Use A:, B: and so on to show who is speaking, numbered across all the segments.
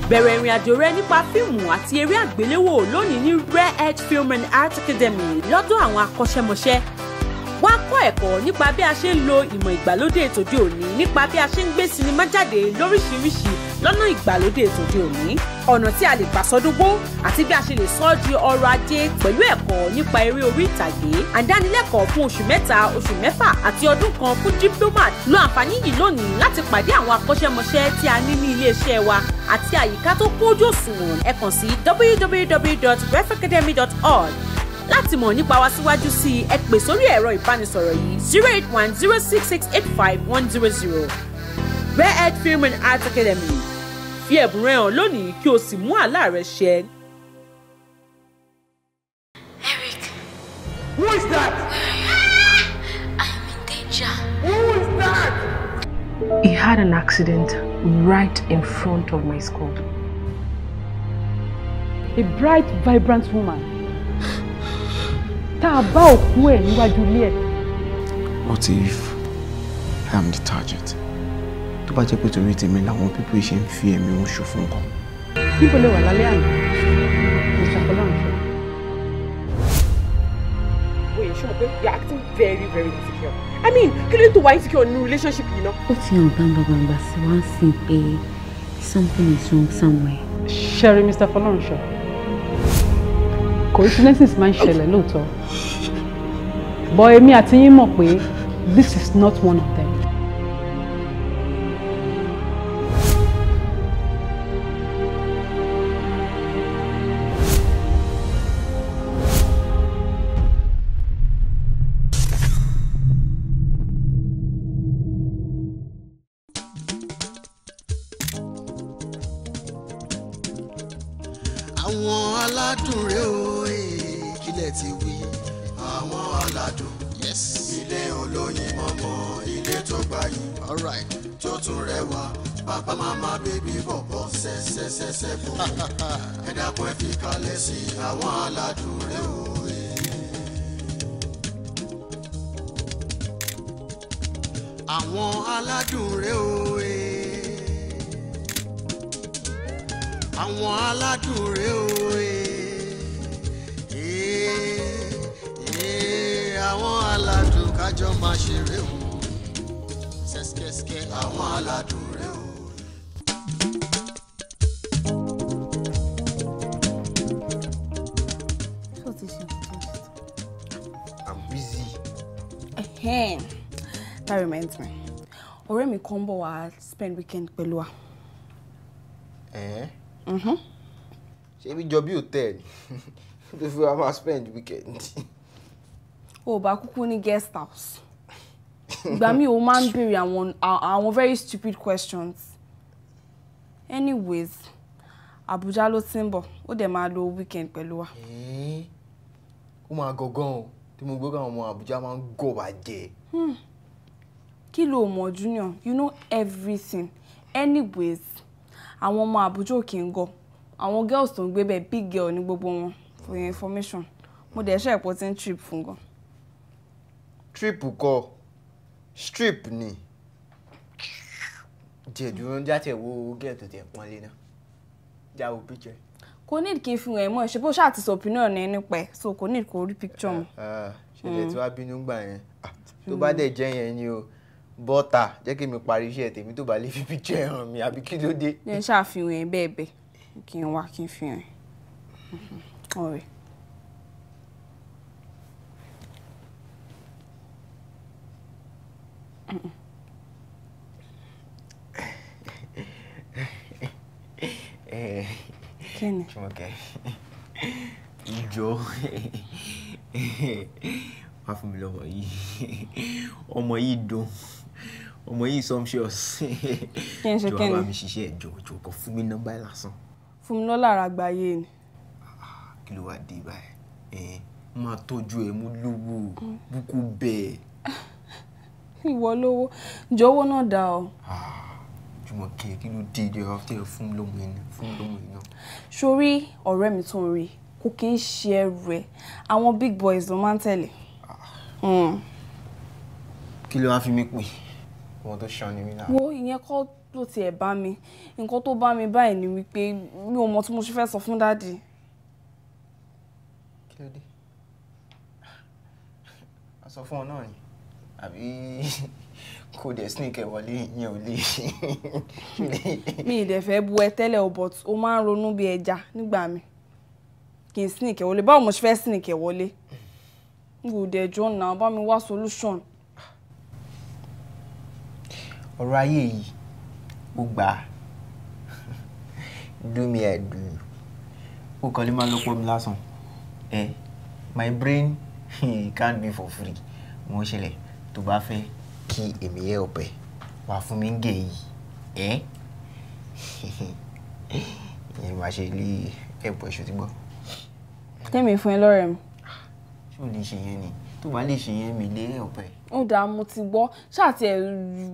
A: Bẹ̀rẹ̀ ìrìn àjò rẹ nípa fíìmù àti eré àgbéléwò lónìí ní Rare Edge Film and Art Academy lọ́dọ̀ àwọn akọ́ṣẹ́mọṣẹ́. Wá kọ́ ẹ̀kọ́ nípa bí a ṣe ń lo ìmọ̀ ìgbàlódé tòde òní nípa bí a ṣe ń gbé sinimá jáde lóríṣiríṣi lọ́nà ìgbàlódé tòde òní. Ọ̀nà tí a lè gbà sọdúngbó àti bí a ṣe lè sọ ọ́ di ọrọ̀ ajé pẹ̀lú ẹ̀kọ́ nípa eré orí ìtàgé. Àdánilẹ́kọ̀ọ́ fún oṣù mẹ́ta, oṣù mẹ́fà àti ọdún kan fún diplomat. Lo àǹfààní yìí lónìí láti pàdé àwọn akọ́ṣẹ́mọṣẹ́ tí a ní ní ilé-iṣẹ́ wa àti àyíká tó kójú òṣùwọ̀n. Ẹ kàn sí www.refacademy.org. Láti mọ̀ nípa wa síwájú sí i, ẹ pè sórí ẹ̀rọ ìbánisọ̀rọ̀ yìí 08106685100. Rare Edge Film and Art Academy. Fi ẹ̀bùn rẹ hàn lónìí kí o sì mú àlá rẹ ṣẹ.
B: Eric.
C: Who is that?
B: I'm in danger.
C: Who is that?
D: He had an accident right in front of my school.
E: A bright, vibrant woman. Tá a bá òkú ẹ̀ níwájú ilé ẹ̀.
F: What if I'm the target? Tó bá jẹ́ pé torí tèmi làwọn pípé ṣe ń fi ẹ̀mí wọn ṣòfò nǹkan.
E: Níbo lè wà lálẹ́ àná? Mr. Fọlọ́runṣọ́.
A: Wait, ṣé mo pé you're acting very, very insecure. I mean, kí ló ń tó wá insecure nínú relationship yìí náà?
G: Ó fi hàn gbangba sí wá sí pé something is wrong somewhere.
E: Sherry, Mr. Fọlọ́runṣọ́. Coincidences máa ń ṣẹlẹ̀ lóòótọ́. But èmi àti yín mọ̀ pé this is not one of them.
H: Àwọn aládùn rèé o, kílẹ̀ ti wí. Àwọn aládùn, yes. Ilé olóyin mọ́mọ́, ilé tó gbayì. Alright. Tó tún rẹwà, bàbá màmá bèbí bọ̀bọ̀ ṣẹ́ṣẹ́ṣẹ́ṣẹ́ bọ̀. Ẹ dákun ẹ fi kalẹ̀ sí àwọn aládùn rèé o. Àwọn aládùn rèé o. Àwọn aládùn rèé o. Àwọn aládùn kájọ máa ṣeré o. Ṣẹ́ṣkẹ́ṣkẹ́ àwọn aládùn rèé o.
F: I'm busy.
I: That reminds me. Ọ̀rẹ́ mi kan bọ̀ wá spend weekend pẹ̀lú wa.
F: Ṣé ibi jọ bí hòtẹ́ẹ̀lì tó fi wá máa spend weekend?
I: Ó bá kúkú ní guest house. Ìgbà mi ó máa ń béèrè àwọn very stupid questions. Anyways, Abuja ló ti ń bọ̀, ó dẹ̀ máa lo weekend pẹ̀lú wa.
F: Ó máa gọ̀gán o, tí mo gbọ́ káwọn ọmọ Abuja máa ń gọ̀ bàjẹ́.
I: Kí ló mọ̀ Junior? You know everything. Anyways, àwọn ọmọ Abuja ò kì í gọ̀. Àwọn girls tó ń gbé bẹ́ẹ̀ big girl ní gbogbo wọn for your information. Mo dẹ̀ ṣe reporting trip fún gan.
F: Trip kọ́, strip ni. Jẹ̀dúró ń jáde wo gẹ̀ẹ́tò tẹ̀ pọ́n lé náà. Jáwó picture.
I: Kò need kí n fi hàn ẹ́ mọ́ ṣe bó ṣáà ti sọ opinion ẹ nípa ẹ̀, so kò need kó rí picture mu.
F: Ṣẹlẹ̀ tí wàá bínú gbà yẹn. Tó bá dẹ̀ jẹ́ yẹn ni o. Bọ́tà jẹ́ kí mi parí iṣẹ́ tèmi tó bá lè fi picture hàn mi àbí kí ló dé.
I: Ẹ ṣàfihàn ẹ bẹ́ẹ̀ bẹ́ẹ̀ kí n wá kí n fi hàn ẹ́. Ọ̀rẹ́. Kí ni?
F: Ṣùmọ̀kẹ́. Ìjọ. Wá fún mi lọ́mọ yìí. Ọmọ yìí dùn. Ọmọ yìí sumptuous.
I: Kí n ṣe kí ni?
F: Jọ̀wọ́ bá mi ṣiṣẹ́ ẹ̀jọ̀ kò fún mi nọ́mbà ẹ̀ lásán.
I: Fún mi lọ́la ara gbáyé ni.
F: Kí ló wá dé báyìí? Mo máa tọ́jú ẹ̀ mú lówó búkú bẹ́ẹ̀.
I: Ìwọ lówó. Jọ̀wọ́ náà dá ọ.
F: Jùmọ̀kẹ́ kí ló dé ìdí ọ̀rọ̀ tẹ̀ fún lọ́mọ ẹni náà.
I: Sórí ọ̀rẹ́ mi tó ń rí kò kí ń ṣe ẹrù ẹ̀. Àwọn big boys ló máa ń tẹ̀lé.
F: Kí ló wá fi mí pè? Ọmọ tó ṣan ni mí náà.
I: Wo ìyẹn kọ́ ló tiẹ̀ bá mi. Nǹkan tó bá mi báyìí ni wípé mi ò mọ tí mo ṣe fẹ́ sọ fún Daddy.
F: Kí ló dé? A sọ fún ọ náà ni. Àbí kò dẹ̀ sneak ẹ wọlé yẹn ò lè.
I: Mi ì dẹ̀ fẹ́ bu ẹ tẹ́lẹ̀ o, but o máa ń ronú bí ẹja nígbà mi. Kì í sneak ẹ wọlé. Báwo mo ṣe fẹ́ sneak ẹ wọlé? N dẹ̀ jọ náà bá mi wá solution.
F: Ọ̀rọ̀ ayé yìí ó gbà do me I do you. Ó kàn lè máa lọ́pọ̀ mi lásán. My brain can't be for free. Mo ṣẹlẹ̀ tó bá fẹ́ kí èmi yẹ ọ̀pẹ wà fún mi ń gè yìí. Ìyẹn máa ṣe ilé ẹ̀pọ̀ ìṣó tí gbọ́.
I: Tẹ́mi fún ẹ lọ́rẹ̀ mi.
F: Ṣé o lè ṣe yẹn ni? Tó bá lè ṣe yẹn mi lé ọ̀pẹ.
I: Ó dáa mo ti gbọ́. Ṣáà tí ẹ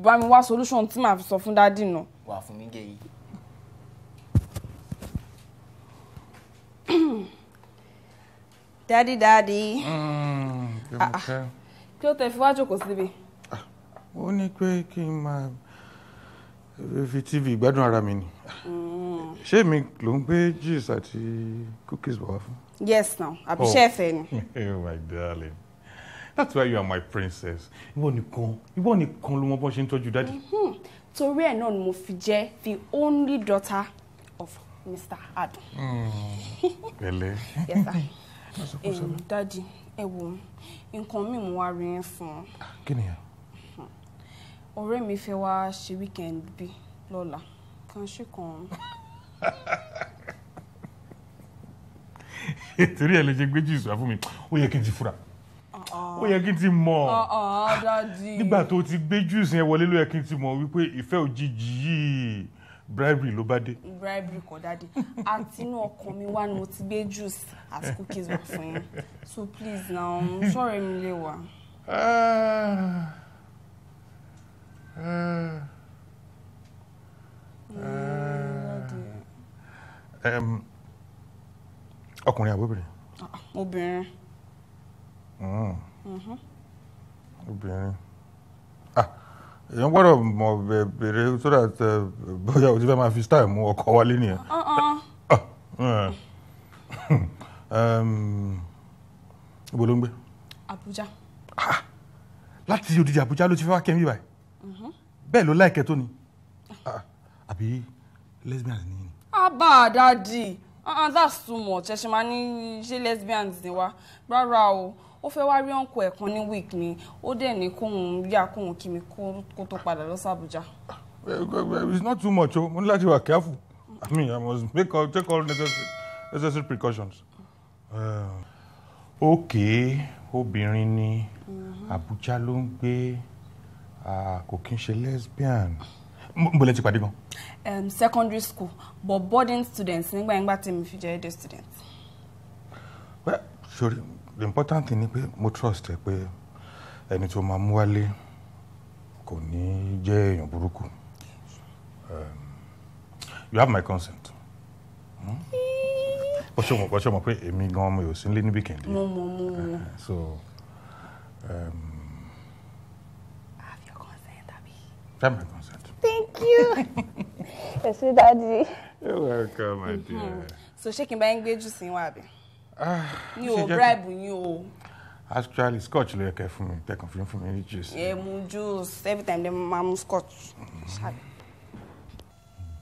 I: bá mi wá solution tí màá fi sọ fún Daddy náà.
F: Wà fún mi gẹ̀ yìí.
I: Daddy. Kí ló tẹ fi wá jókòó síbi?
J: Ó ní pé kí n máa fi TV gbádùn ara mi ni. Ṣé mi ló ń gbé juice àti cookies bọ̀ wá fún?
I: Yes now. Àbí ṣé ẹ fẹ́ ni?
J: Oh my darling. That's why you are my princess. Ìwọ nìkan ló mọ bó ṣe ń tọ́jú Daddy.
I: Torí ẹ̀ náà ni mo fi jẹ́ the only daughter of Mr. Adun.
J: Pẹ̀lẹ́.
I: Yes sir. Daddy, ẹ wò nǹkan mi mo wá rí yín fún.
J: Kí ni ẹ?
I: Ọ̀rẹ́ mi fẹ́ wá ṣe weekend bí lọ́la. Kan ṣe kan.
J: Torí ẹ lè ṣe gbé juice wá fún mi. Ó yẹ kí n ti fura. Ó yẹ kí n ti mọ̀.
I: Daddy.
J: Nígbà tó ti gbé juice yẹn wọlé ló yẹ kí n ti mọ̀ wípé ìfẹ́ òjijì yìí bribery ló bá dé.
I: Bribery kọ́ Daddy. Àti inú ọkàn mi wá ni mo ti gbé juice àti cookies wá fún yín. So please now, sorry mi lè wá.
J: Ọkùnrin àbóbìnrin?
I: Obìnrin.
J: Obìnrin. Èèyàn gbọ́dọ̀ mọ̀ bèrè so that bóyá o ti fẹ́ máa fi style mú ọkọ wálé nìyẹn. Ibo ló ń gbé?
I: Abuja.
J: Láti odidi Abuja ló ti fẹ́ wá kẹ́mi báyìí? Bẹ́ẹ̀ ló láìkẹ́ tó ni? Àbí lesbians ni?
I: Abba Daddy. That's too much. Ẹ ṣe máa ní ṣe lesbians ni wá. Rárá o. Ó fẹ́ wá rí uncle ẹ̀ kan ní week ni. Ó dẹ̀ ní kóhun kí mi kó tó padà lọ sí Abuja.
J: It's not too much o. Mo ní láti wà careful. I mean, I must take all necessary precautions. Okay, obìnrin ni Abuja ló ń gbé, kò kí n ṣe lesbian. Mo lè ti pàdé gan.
I: Secondary school, but boarding students nígbà yẹn gbà tí mi fi jẹ́ day student.
J: Well, sorry, the important thing ni pé mo trust ẹ pé ẹni tó máa mú wálé kò ní jẹ́ èèyàn burúkú. You have my consent. Bó ṣe mọ̀ pé èmi gan mo yóò sí nílé ní weekend.
I: Mo.
J: So,
I: I have your consent, Abi.
J: I have my consent.
I: Thank you. Yes, Daddy.
J: You're welcome, my dear.
I: So ṣé kí n bá yín gbé juice yín wá àbí? Ní o bribe yín o.
J: Actually, scotch ló yẹ kẹ́ fún mi. Tẹ́kàn fún mi ní juice.
I: Mu juice. Every time dem máa mu scotch.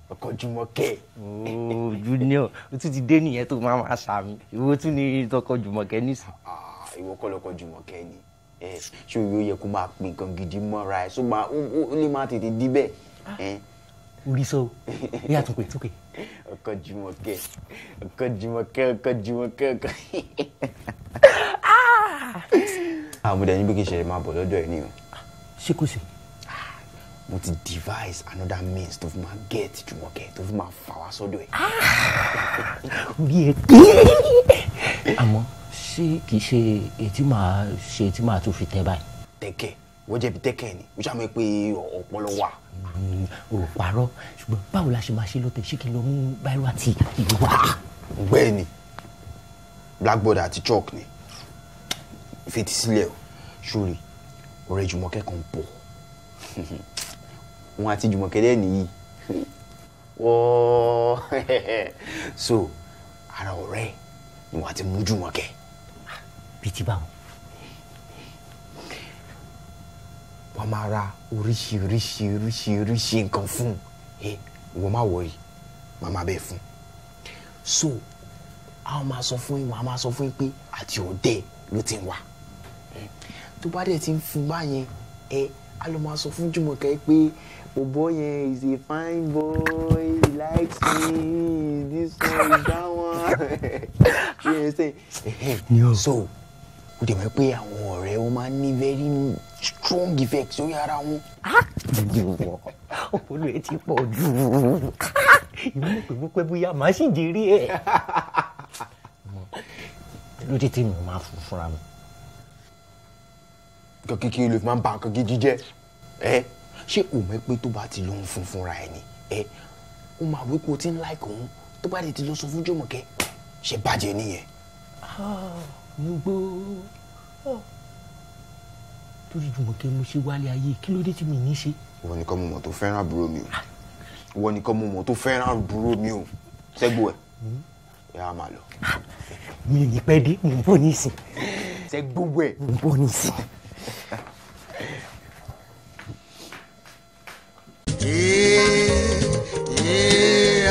F: Ọkọ Jùmọ̀kẹ́. Junior, o tún ti dé nìyẹn tó máa ṣàmì. Ìwọ tún ní tọkọ Jùmọ̀kẹ́ nísìn. Ìwọ kọ́ lọkọ Jùmọ̀kẹ́ ni. Ṣé o yẹ kó máa pín nǹkan gidi mọ́ra ẹ̀? Ó lè máa tètè dí bẹ́ẹ̀.
K: Orí sọ, ìyá tún pè túkè.
F: Ọkọ Jùmọ̀kẹ́. Mo dẹ̀ ní bí kí n ṣe máa bọ̀ lọ́dọ̀ ẹ̀ ni o.
K: Ṣé kò sí?
F: Mo ti devise another means tó fi máa get Jùmọ̀kẹ́ tó fi máa fà wá sọ́dọ̀ ẹ̀.
K: Orí ẹ̀ pé. Àmọ́ ṣé kìí ṣe ètí màá tún fi tẹ́ báyìí?
F: Tẹ́kẹ̀, wọ́n jẹ̀bi tẹ́kẹ̀ ni, ó ṣàmì pé ọpọlọ wà.
K: Ò parọ́, ṣùgbọ́n báwo la ṣe máa ṣe lọ́tẹ̀ ṣé kí n lọ mú báírò àti ìwé wá?
F: Bẹ́ẹ̀ ni, blackboard àti chalk ni. Fetí sílẹ̀ o, ṣórí, ọ̀rẹ́ Jùmọ̀kẹ́ kan bọ̀. òun àti Jùmọ̀kẹ́ dẹ̀ nìyí. Wọ́ọ́ so ara ọ̀rẹ́ ni wọ́n ti mú Jùmọ̀kẹ́.
K: Bí ti báwo?
F: Wọ́n máa ra oríṣiríṣi nǹkan fún un. Ìwọ má wọrí, màmá bẹ́ẹ̀ fún. So àwọn máa sọ fún yín, wọ́n á máa sọ fún yín pé àti ọ̀dẹ́ ló ti ń wá. Tó bá dẹ̀ ti ń fún báyẹn, a lọ máa sọ fún Jùmọ̀kẹ́ pé boy yẹn is a fine boy, he likes me, this one is that one. You understand? So ó dẹ̀ mọ̀ pé àwọn ọ̀rẹ́ wọn máa ní very strong effect sórí ara wọn.
K: Ọpọlọ ẹ ti pọ̀ jù. Ìwé pé pé bóyá màá sì jèrè ẹ̀. Lóde tí mi ò máa fún fúnra mi.
F: Nǹkan kékeré ló fi máa ń ba nǹkan gidi jẹ́. Ṣé o mọ̀ pé tó bá ti lọ ń fún fúnra ẹ̀ ni? Ó máa wí pé o ti ń like òun. Tó bá ti lọ sọ fún Jùmọ̀kẹ́, ṣe bàjẹ́ nìyẹn.
K: Mo gbọ́. Torí Jùmọ̀kẹ́ mo ṣe wálé ayé, kí ló dé tí mi ní ṣe?
F: Ìwọ nìkan mo mọ̀ tó fẹ́ràn àbúrò mi o. Ìwọ nìkan mo mọ̀ tó fẹ́ràn àbúrò mi o. Segbowe. Yá máa lọ.
K: Mi ò ní pẹ́ dé, mò ń bọ̀ nísìn.
F: Segbowe.
K: Mò ń bọ̀ nísìn.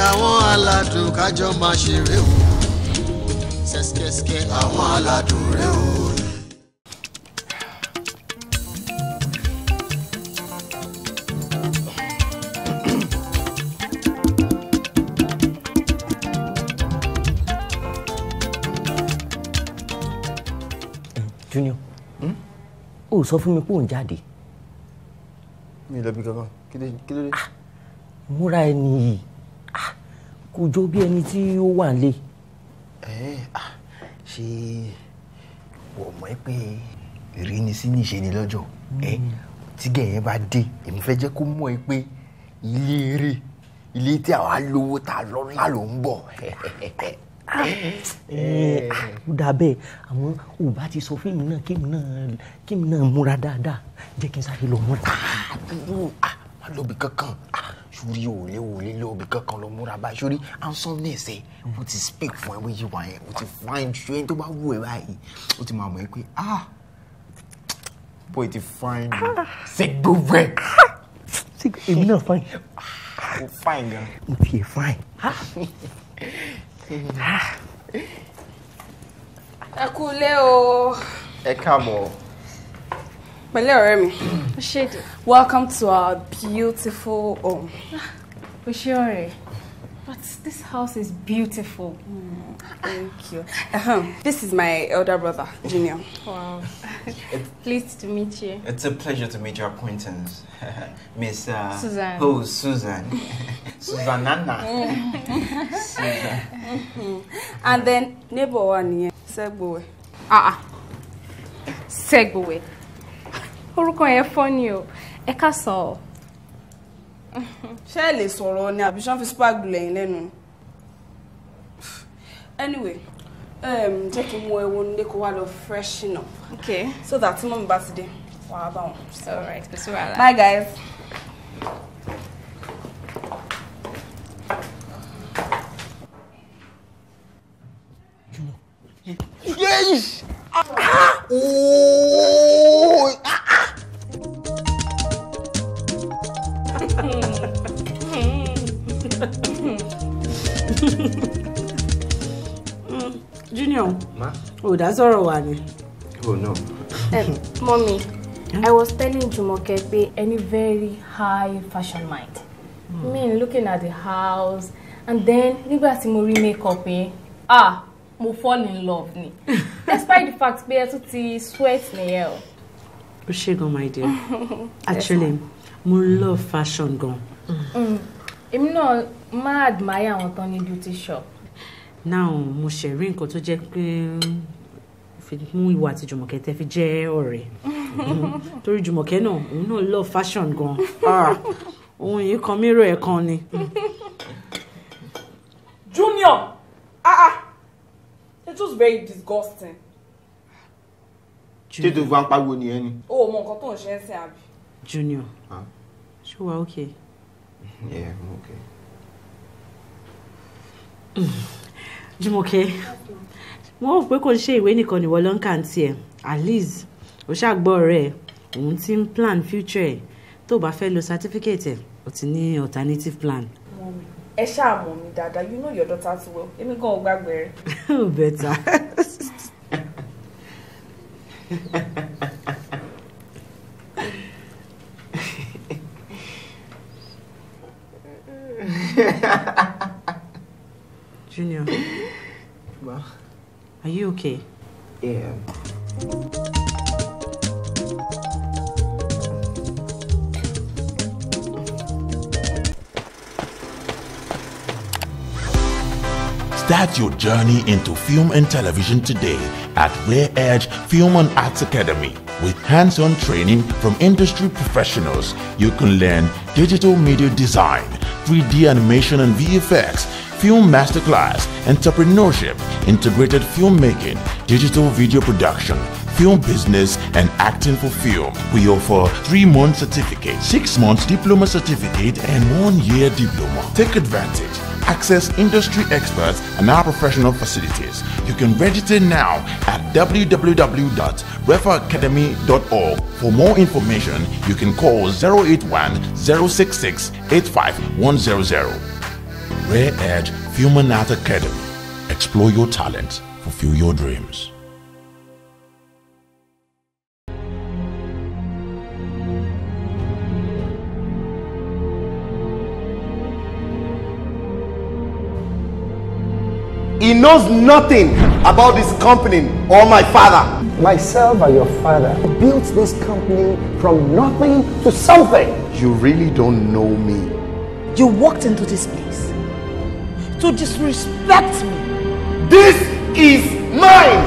H: Àwọn aládùn kájọ máa ṣeré o. Sẹ́skẹ́skẹ́ àwọn aládùn rẹ o.
K: Junior, ó sọ fún mi pé òun jáde.
F: Mi lọ bí kankan, kí ló dé?
K: Múra ẹni yìí kò jọ bí ẹni tí ó wà nílé.
F: Ṣé wọ́n mọ̀ pé ìrínisí ní ìṣe ni lọ́jọ́? Tí gẹ̀yẹ́ bá dé, èmi fẹ́ jẹ́ kó mọ̀ pé ilé eré, ilé tí àwa lówó ta lọ́lá ló ń bọ̀.
K: Ó dà bẹ́ẹ̀, àmọ́ ò bá ti sọ fún mi náà kémi náà múra dáadáa, jẹ́ kí n sáré lọ múra.
F: Má lọ bí kankan. Sórí òòlé lọ bí kankan lọ múra báyìí. Sórí handsomeness ẹ̀ ó ti speak fún ẹ wíyí wá yẹn, ó ti fine ṣú ẹni tó bá wù ẹ báyìí. Ó ti máa mọ̀ ẹ́ pé boy ti fine ni. Segbowe.
K: Èmi náà fine.
F: Ó fine gan.
K: Mo ti ẹ̀ fine.
I: Ẹ kú ilé o.
F: Ẹ káàbọ̀.
I: Pẹ̀lẹ́ ọ̀rẹ́ mi. Welcome to our beautiful home.
L: Ṣé ọ̀rẹ́? But this house is beautiful.
I: Thank you. This is my elder brother, Junior.
L: Wow. Pleased to meet you.
F: It's a pleasure to meet your acquaintance, Miss
L: Susan.
F: Oh, Susan. Susanana. Susan.
I: And then neighbor one, Segbowe.
L: Segbowe. Orúkọ yẹn funny o. Ẹ ká sọ.
I: Ṣé ẹ lè sọ̀rọ̀ ni àbí ṣán fi spark lẹ́yìn lẹ́nu? Anyway, jẹ́ kí n mú ẹwọ nílé kó wá lọ freshen up.
L: Okay.
I: So that mom bá ti dé, wàá bá wọn.
L: All right, kò sí wàhálà.
I: Bye guys.
F: Yes!
A: Junior.
F: Ma?
A: Oh, that's all right.
F: Oh no.
L: Mommy, I was telling Jumoke pé any very high fashion mind. I mean, looking at the house, and then nígbà tí mo rí makeup mo fall in love ni. Despite the fact pé ẹ tún ti sweat nìyẹn o.
A: Ó ṣé gan, my dear. Actually, mo love fashion gan.
L: Èmi náà máa admire àwọn tó ní beauty shop.
A: Now, mo ṣe rí nǹkan tó jẹ́ pé mú ìwà àti Jùmọ̀kẹ́ tẹ́ fi jẹ́ ọ̀rẹ́. Torí Jùmọ̀kẹ́ náà, òun náà love fashion gan. Òun yìí kan mírò ẹ̀ kan ni.
I: Junior! It was very disgusting.
F: Ṣé tó fún apáwo ni ẹni?
I: Oh, mọ nǹkan tó ń ṣe ń sìn àbí.
A: Junior, Sure, okay.
F: Yeah, I'm okay.
A: Jumoke. Mo rò pé kò ṣe ìwé nìkan ni wọ́n lọ ń kà ntí ẹ̀. At least ó ṣàgbọ́ rẹ̀ òun ti ń plan future ẹ̀ tó bá fẹ́ lo certificate ẹ̀ ó ti ní alternative plan.
I: Ẹ ṣáà mọ̀ mi dáadáa, you know your daughter too well. Èmi gan ò gbàgbé rẹ̀.
A: Oh, better. Junior.
F: Well,
A: are you okay?
F: Yeah.
M: Start your journey into film and television today at Rare Edge Film and Arts Academy. With hands-on training from industry professionals, you can learn digital media design, 3D animation and VFX, film masterclass, entrepreneurship, integrated filmmaking, digital video production, film business, and acting for film. We offer 3-month certificate, 6 months diploma certificate, and 1-year diploma. Take advantage. Access industry experts and our professional facilities. You can register now at www.refaacademy.org. For more information, you can call 081-066-85100. Rare Edge Film and Art Academy. Explore your talents, fulfill your dreams.
C: He knows nothing about this company or my father.
N: Myself or your father built this company from nothing to something.
C: You really don't know me.
O: You walked into this place to disrespect me.
C: This is mine!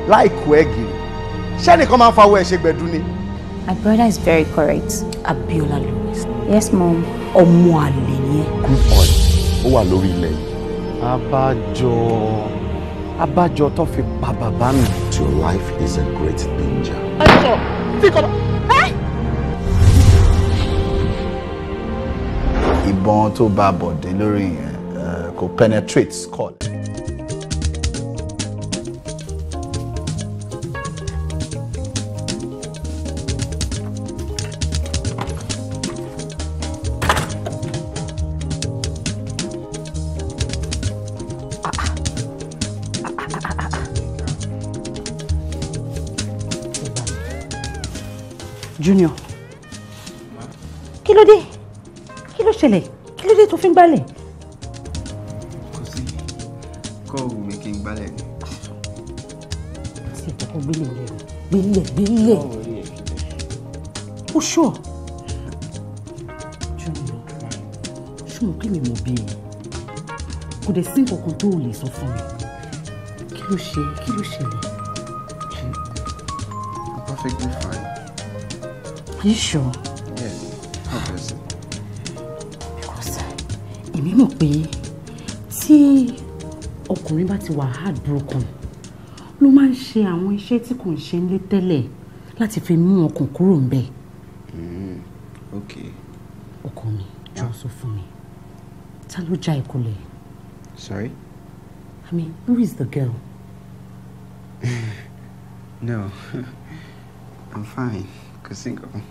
C: Like Wegi. Shani come and forward Segbowe ni.
G: My brother is very correct.
O: Abiola Lewis.
G: Yes, Mom.
O: Ọmọ àlè ni ẹ́.
C: Good boy. Ó wà lórí ilẹ̀ yìí. Abájọ tó fi pa bàbá mi. Your life is a great danger.
O: Ayọ̀, think of
P: Ìbọn tó bá bọ̀dé lórí yẹn kò penetrate skull.
O: Junior. Kí ló dé? Kí ló ṣẹlẹ̀? Kí ló dé tó fi ń gbálẹ̀?
F: Kò sí. Kọ́ wù mí kí n gbálẹ̀ ni.
O: Sí ìkọ̀kọ̀ gbélé rẹ̀ o. Gbélé. Ó ṣọ́. Junior. Ṣùgbọ́n kí mi mọ̀ bí i? Kò dẹ̀ sí nǹkan tó lè sọ fún mi. Kí ló ṣe? Kí ló ṣẹlẹ̀?
F: I'm perfectly fine.
O: Are you sure?
F: Yes, obviously.
O: Because èmi mọ̀ pé tí ọkùnrin bá ti wà heartbroken ló máa ń ṣe àwọn iṣẹ́ tí kò ń ṣe nílé tẹ́lẹ̀ láti fi mú ọkàn kúrò ń bẹ̀.
F: Okay.
O: Ọkọ mi, jọ̀ọ́ sọ fún mi. Ta ló já ìkulẹ̀?
F: Sorry?
O: I mean, who is the girl?
F: No, I'm fine. Kò sí nǹkan.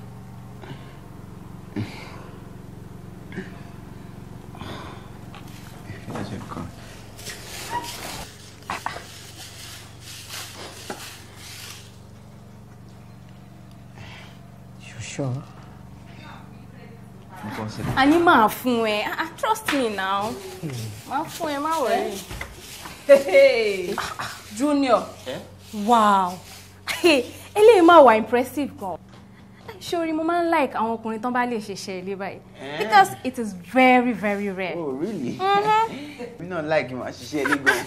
O: You sure?
I: Ani máa fún ẹ. Trust me now. Máa fún ẹ, má worry. Hey, Junior. Wow. Eléyìí máa wà impressive gan. Sori mo máa ń like àwọn ọkùnrin tán bá lè ṣiṣẹ́ ilé báyìí. Because it is very, very rare.
F: Oh, really? Mi náà like máa ṣiṣẹ́ ilé gan.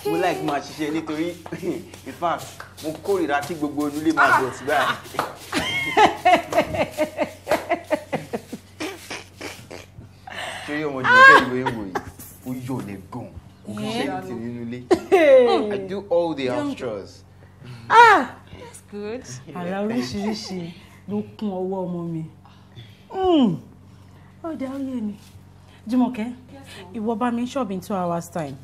F: Mo like máa ṣiṣẹ́ ilé torí in fact mo kórìíra kí gbogbo onúlé máa dọ̀tí báyìí. Ṣé ọmọ Jùmọ̀kẹ́ ìwé ń wò yìí? Ó yọ̀lẹ̀ gan. Kò kí ṣe ní ti nínú ilé. I do all the house chores.
O: oríṣiríṣi ló kún ọwọ́ ọmọ mi. Ó dá ó yé mi. Jùmọ̀kẹ́, ìwọ bá mi shop in 2 hours time.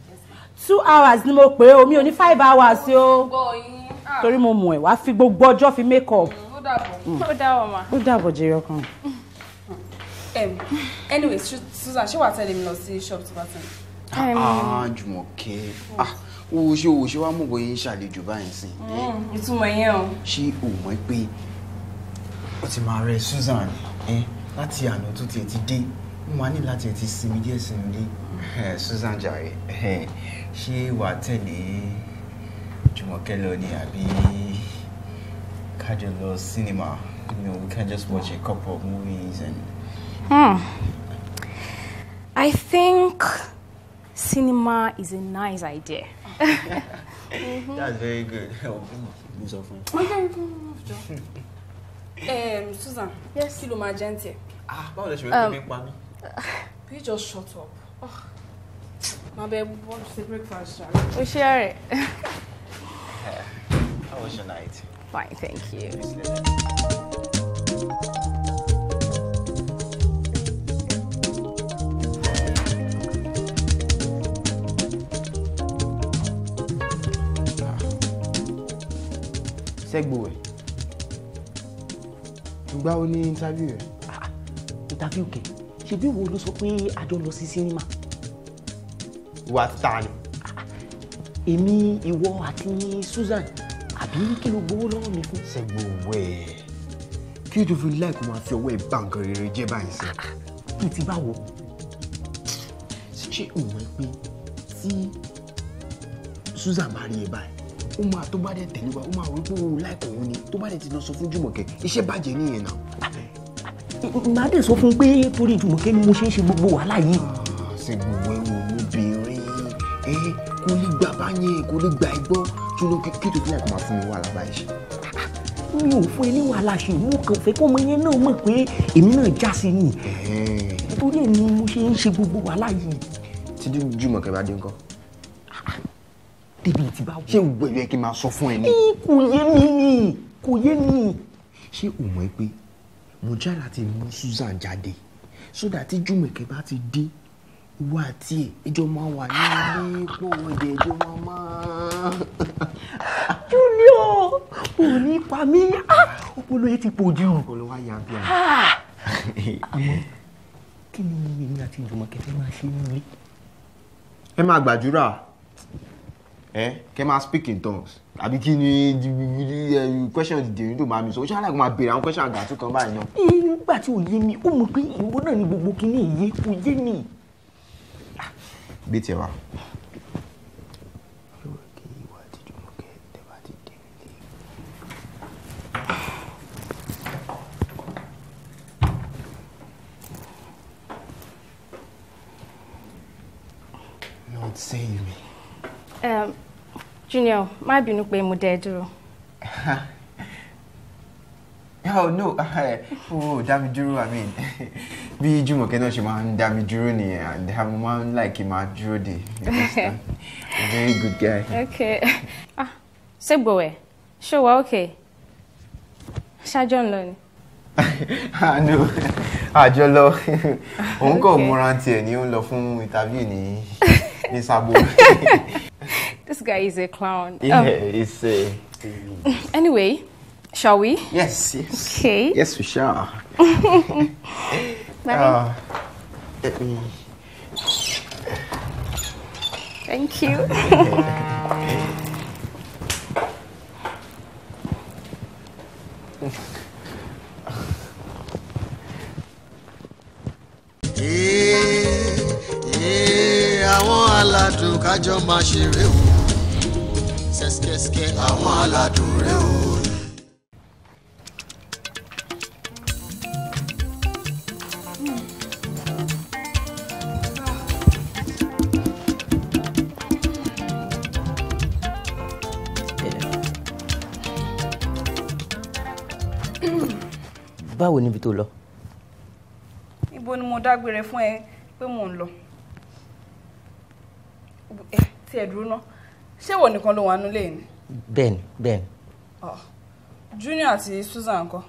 O: 2 hours ni mo pè o, mi ò ní 5 hours o. Torí mo mọ̀ ẹ́, wàá fi gbogbo ọjọ́ fi make up.
I: Ó dàbọ̀ ma.
O: Ó dàbọ̀ jẹyọ kan.
I: Anyway, Susan, ṣé wàá tẹ̀lé mi lọ sí shop tó bá tẹ̀?
F: Jùmọ̀kẹ́. O ṣe wá mọ̀ bóyá ń ṣàlejò báyìí sí.
I: Ìtumọ̀ yẹn o.
F: Ṣé o mọ̀ pé o ti máa rẹ Susan láti àná tó tiẹ̀ ti dé? Mo máa ní láti ẹ̀ ti sinmi díẹ̀ sínú ilé. Susan Jaye, ṣé wàá tẹ̀lé Jùmọ̀kẹ́ lọ ni àbí ká jọ lọ cinema? We can just watch a couple of movies and...
L: I think cinema is a nice idea.
F: That's very good.
I: Susan, yes, kí ló máa jẹ ǹtẹ̀?
F: Báwo lẹ ṣe wẹ́ pé pa mí?
I: Will you just shut up? My baby wants to breakfast.
L: We share it.
F: How was your night?
L: Fine, thank you.
F: Segbowe. Ìgbà wo ni interview rẹ?
K: Interview kẹ̀, ṣe bí wo ló sọ pé a jọ lọ sí cinema?
F: Wà ta ni?
K: Èmi, ìwọ àti Susan, àbí kí ló gbowó lọ́wọ́ mi fún?
F: Segbowe. Kí ló tó fi láìkó máa fi ọwọ́ ẹ̀ bá nǹkan rere jẹ́ báyìí sí?
K: Kí ti báwo?
F: Ṣé o mọ̀ pé tí Susan bá rí ẹ báyìí, ó máa tó bá dẹ̀ tẹ̀lé wa, ó máa wí pé o láìkó òun ni, tó bá dẹ̀ ti lọ sọ fún Jùmọ̀kẹ́, iṣẹ́ bàjẹ́ nìyẹn náà.
K: Màá dẹ̀ sọ fún pé torí Jùmọ̀kẹ́ ni mo ṣe ń ṣe gbogbo wàhálà yìí.
F: Segbowe wo obìnrin kò lè gbà bá yẹn, kò lè gbà ẹ gbọ́, kí ló kí tó fi láìkó máa fún mi wàhálà báyìí ṣe.
K: Mi ò fún ẹ ní wàhálà ṣe, mo kàn fẹ́ kọ́ ọmọ yẹn náà mọ̀ pé èmi náà já sí ni. Torí ẹ̀ ni mo ṣe ń ṣe gbogbo wàhálà yìí.
F: Tí Jùmọ̀kẹ́ bá dé ńkọ́?
K: Débi ti bá wọ.
F: Ṣé gbogbo ẹ̀rọ ẹ kí n máa sọ fún ẹ ní?
K: Kò yé mi ni, kò yé mi.
F: Ṣé o mọ̀ pé mo já láti mú Susan jáde so that tí Jùmọ̀kẹ́ bá ti dé, ìwọ àti ẹ̀ ẹjọ́ máa wà ní ilé pọ̀ ẹ̀dẹ̀ ẹjọ́ máa.
K: Junior, ò ní pa mí. Ọpọlọ yẹn ti pọ̀ jù.
F: Ọpọlọ wa yà bí i.
K: Àmọ́ kí ni èmi àti Jùmọ̀kẹ́ fẹ́ máa ṣe nílé?
F: Ẹ máa gbàdúrà. Kẹ́ máa speak in tongues. Àbí kí ni question dìde tó máa mi sọ? Ó ṣáà láì kó máa béèrè àwọn question àgbà tó kan báyìí náà.
K: Nígbà tí ò yé mi, ó mọ̀ pé ìwọ náà ni gbogbo kinní yìí kò yé mi.
F: Gbé tiẹ̀ wá. Lord save me.
L: Junior, má bínú pé mo dẹ dúró.
F: Oh no, dá mi dúró, I mean, bí Jùmọ̀kẹ́ náà ṣe máa ń dá mi dúró nìyẹn, and mo máa ń like máa dúró dè. A very good guy.
L: Okay. Segbowe, ṣé wà okay? Ṣájọ́ ń lọ ni?
F: No, àjọ lọ. Òun kò múra tiẹ̀ ni ó ń lọ fún interview ní Sabo.
L: This guy is a clown.
F: Yeah, it's a...
L: Anyway, shall we?
F: Yes.
L: Okay.
F: Yes, we shall.
L: Bye.
F: Let me...
L: Thank you.
H: Àwọn aládùn kájọ máa ṣeré o. Sẹ́skẹ́skẹ́ àwọn aládùn rẹ o.
K: Báwo níbi tó lọ?
I: Ibo ni mo dágbére fún ẹ pé mò ń lọ? Tí ẹ dúró ná, ṣé ìwọ nìkan ló wà nílé ni?
K: Bẹ́ẹ̀ni.
I: Junior àti Susan ńkọ́?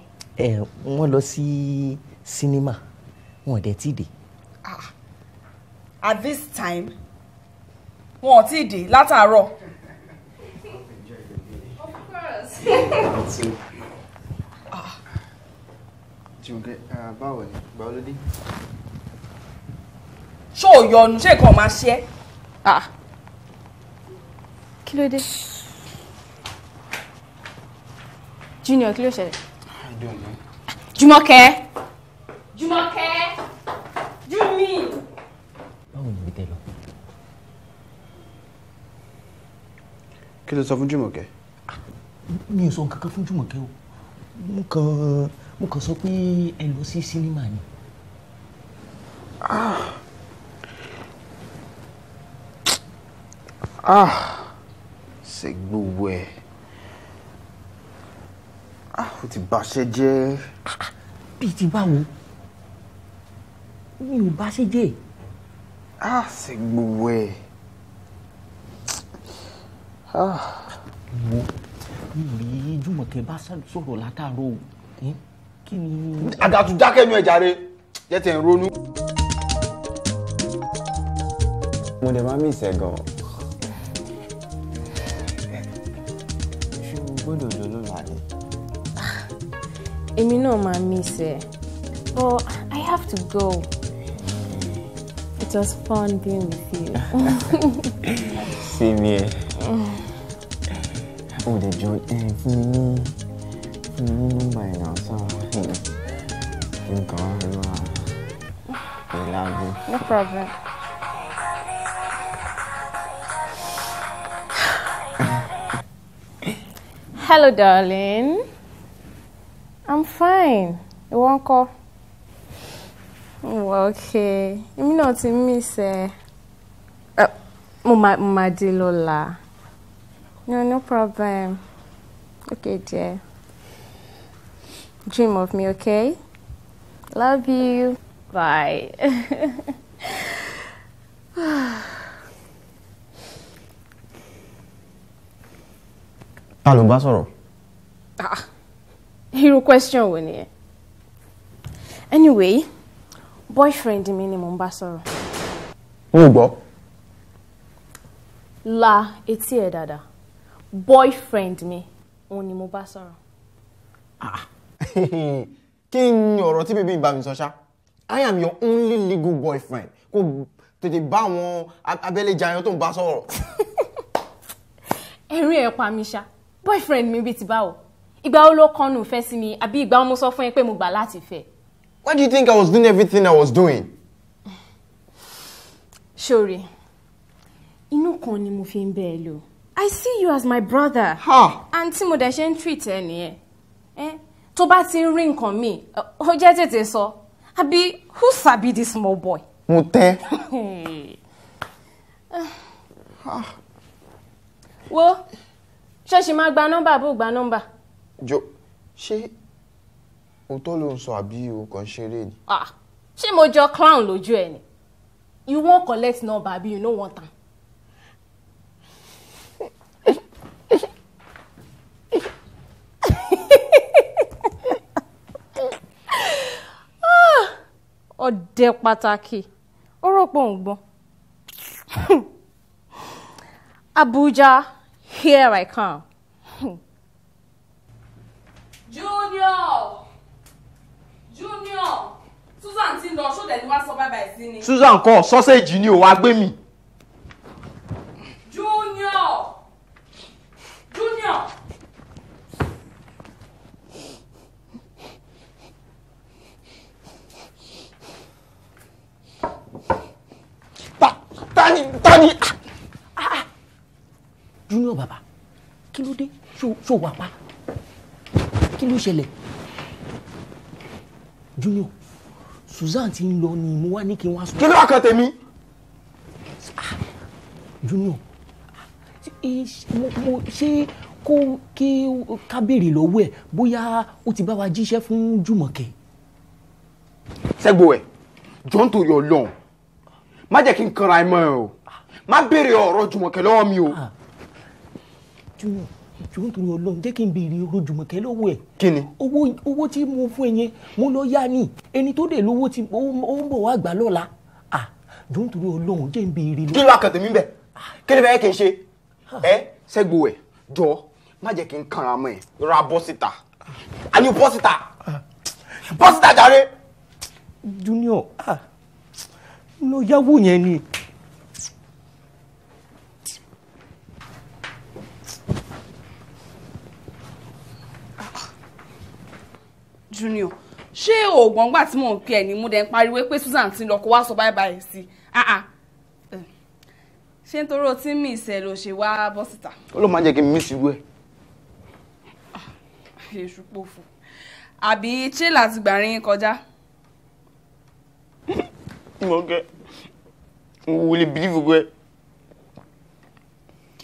K: Wọ́n lọ sí cinema. Wọ́n dẹ̀ ti dé.
I: At this time, wọn ò tí ì dé látàárọ̀.
L: Of course.
F: Jùmọ̀kẹ́, báwo ni? Báwo ló dé?
I: Ṣé ò yọnu ṣé nǹkan máa ṣe ẹ́?
L: Kí ló dé? Junior, kí ló ṣẹlẹ̀?
F: I don't know.
L: Jùmọ̀kẹ́! Jùmọ̀kẹ́! Jumi!
K: Báwo ni bìtẹ́ lọ?
F: Kí ló sọ fún Jùmọ̀kẹ́?
K: Mi ò sọ nǹkan kan fún Jùmọ̀kẹ́ o. Mo kàn sọ pé ẹ lọ sí sinimá ni.
F: Segbowe. Ó ti bàṣẹ́ jẹ́.
K: Bí ti báwo? Mi ò bàṣẹ́ jẹ́.
F: Segbowe.
K: Mi ò rí Jùmọ̀kẹ́ bá sọ̀rọ̀ látàárọ̀ o. Kí ni?
F: Àgàtú dákẹ́nu ẹ̀ jàre. Jẹ́ tẹ̀ ń ronú. Mo dẹ̀ máa miss ẹ gan. Ṣé o gbọ́dọ̀ lọ lọ́la ni?
L: Èmi náà máa miss ẹ. But I have to go. It was fun being with you.
F: Same here. Oh, the joy. Fún mi ní nọ́mbà ẹ̀ náà sọ. Nǹkan wà ìlàgbé.
L: No problem. Hello, darling. I'm fine. Ìwọ ńkọ́? Okay. Èmi náà ti miss ẹ. Mo máa dé lọ́la. No problem. Okay, dear. Dream of me, okay? Love you. Bye.
F: Ta ló bá sọ̀rọ̀?
L: Irú question wo nìyẹn? Anyway, boyfriend mi ni mo ń bá sọ̀rọ̀.
F: Mo gbọ́.
L: La etí ẹ̀ dáadáa. Boyfriend mi, òun ni mo bá sọ̀rọ̀.
F: Kí ni ọ̀rọ̀ tí bèbí bá mi sọ ṣá? I am your only legal boyfriend. Kò tètè bá àwọn abẹ́lé jayàn tó ń bá sọ̀rọ̀.
L: Ẹ̀rín ẹ̀ pa mi ṣá. Boyfriend mi bíi ti báwo? Ìgbà wo ló kọ́nu fẹ́ sí mi àbí ìgbà wo mo sọ fún ẹ pé mo gbà láti fẹ́?
F: Why do you think I was doing everything I was doing?
L: Sorry. Inú kan ni mo fi ń bẹ́ ẹ lò. I see you as my brother. And tí mo dẹ̀ ṣe ń treat ẹ nìyẹn. Tó bá ti ń rí nǹkan mi, ó jẹ́ tètè sọ. Àbí who sabi this small boy?
F: Mo tẹ́.
L: Wo, ṣọ́ọ̀ṣì máa gba nọ́mbà bó gba nọ́mbà.
F: Jo, ṣé òótọ́ ló ń sọ àbí o kàn ṣeré ni?
L: Ṣé mo jọ clown lójú ẹ ni? You wan collect number àbí you no want am? Ọdẹ pàtàkì. Ó rò pé òun gbọ́n. Abuja, here I come.
I: Junior! Susan ti ń lọ ṣó dẹ̀ ni wá sọ bye bye sí ni.
F: Susan kọ́ sọ́séjì ni ò wá gbé mi.
I: Junior!
F: Tani.
K: Junior bàbá, kí ló dé? Ṣó wà pa? Kí ló ṣẹlẹ̀? Junior, Susan ti ń lọ ni mo wá ní kí n wá sọ.
F: Kí ló wá kan tèmi?
K: Junior, ṣé ká béèrè lọ́wọ́ ẹ̀ bóyá ó ti bá wa jíṣẹ́ fún Jùmọ̀kẹ́?
F: Segbowe, jọ̀ọ́ nítorí Ọlọ́run, má jẹ́ kí n kanra ẹ mọ́ ẹ o. Má béèrè ọ̀rọ̀ Jùmọ̀kẹ́ lọ́wọ́ mi o.
K: Junior, jọ̀ọ́ nítorí Ọlọ́run jẹ́ kí n béèrè owó Jùmọ̀kẹ́ lọ́wọ́ ẹ̀.
F: Kí ni?
K: owó tí mo fún ẹ yẹn mo lọ yá ni ẹni tó dé lówó tí ó ń bọ̀ wá gbà lọ́la. Jọ̀ọ́ nítorí Ọlọ́run jẹ́ n béèrè.
F: Kí ló wá kàn tèmi bẹ̀? Kí ló fẹ́ kí n ṣe? Segbowe jọ̀ọ́ má jẹ́ kí n kanra mọ́ ẹ̀ ra bọ́ síta. A ní bọ́ síta. Bọ́ síta jàre.
K: Junior lọ yáwó yẹn ni.
I: Junior ṣé oògùn ọgbà tí mò ń pè ẹ́ ní mo dẹ̀ ń pariwo pé Susan ti lọ kó wá sọ bye bye sí ṣé nítorí o ti ń mí ìṣẹ́ ló ṣe wá bọ́ síta.
F: Ó ló máa ń jẹ́ kí n mí ìṣirú ẹ̀.
I: Èṣù pòfò àbí ṣé láti gbàrin kọjá.
F: Jùmọ̀kẹ́ mo lè believe gbẹ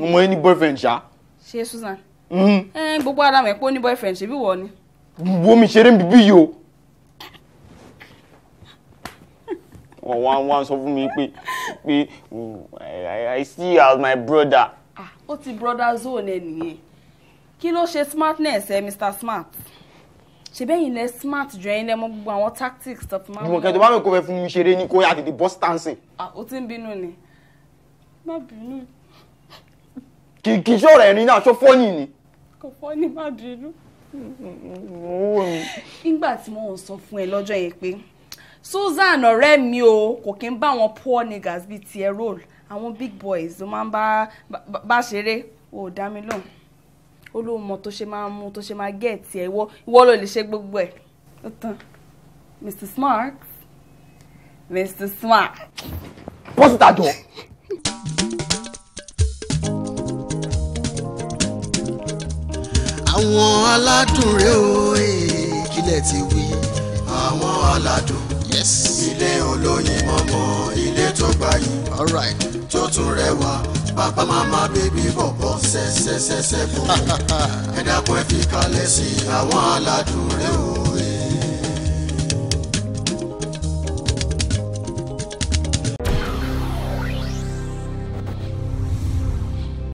F: ọmọ yẹn ní boyfriend ṣá.
I: Ṣé Susan gbogbo ara mọ̀ pé ó ní boyfriend ṣe bí wọ́n ni.
F: Wo mi ṣeré bíbí yìí o. Wọ́n sọ fún mi pé I see you as my brother.
I: Ó ti brother zone ẹ nìyẹn. Kí ló ṣe smartness ẹ Mr. Smart? Ṣé bẹ́yìn lẹ smart jù ẹ̀yin lẹ mọ̀ gbogbo àwọn tactics tó fi máa ń.
F: Jùmọ̀kẹ́ tó bá mi kó fẹ́ fún mi ṣeré ní kó yá tètè bọ́ sítánsìn.
I: Ó ti ń bínú ni. Má bínú.
F: Kì í ṣọ̀rọ̀ ẹ̀rín náà ṣó fọ́ọ̀nì ni.
I: Kò fọ́ọ̀nì má bínú. Nígbà tí mo ń sọ fún ẹ lọ́jọ́ yẹn pé Susan ọ̀rẹ́ mi o kò kí ń bá àwọn poor niggas bíi tiẹ̀ roll àwọn big boys ló máa ń bá ṣeré ò dá mi lóhùn ó lóun mọ tó ṣe máa ń mú tó ṣe máa gẹ̀ tiẹ̀ ìwọ ló lè ṣe gbogbo ẹ̀ ó tán Mr. Smart.
F: Pọ́sítà jọ.
H: Àwọn aládùn rẹ̀ o kílẹ̀ ti wí. Àwọn aládùn ilé olóyin mọ́mọ́ ilé tó gbayì tó tún rẹwà bàbá màmá bébí bọ̀bọ̀ sẹ́sẹ́sẹ́sẹ́ bò ẹ dákun ẹ fi kalẹ̀ sí àwọn aládùn rẹ̀ o.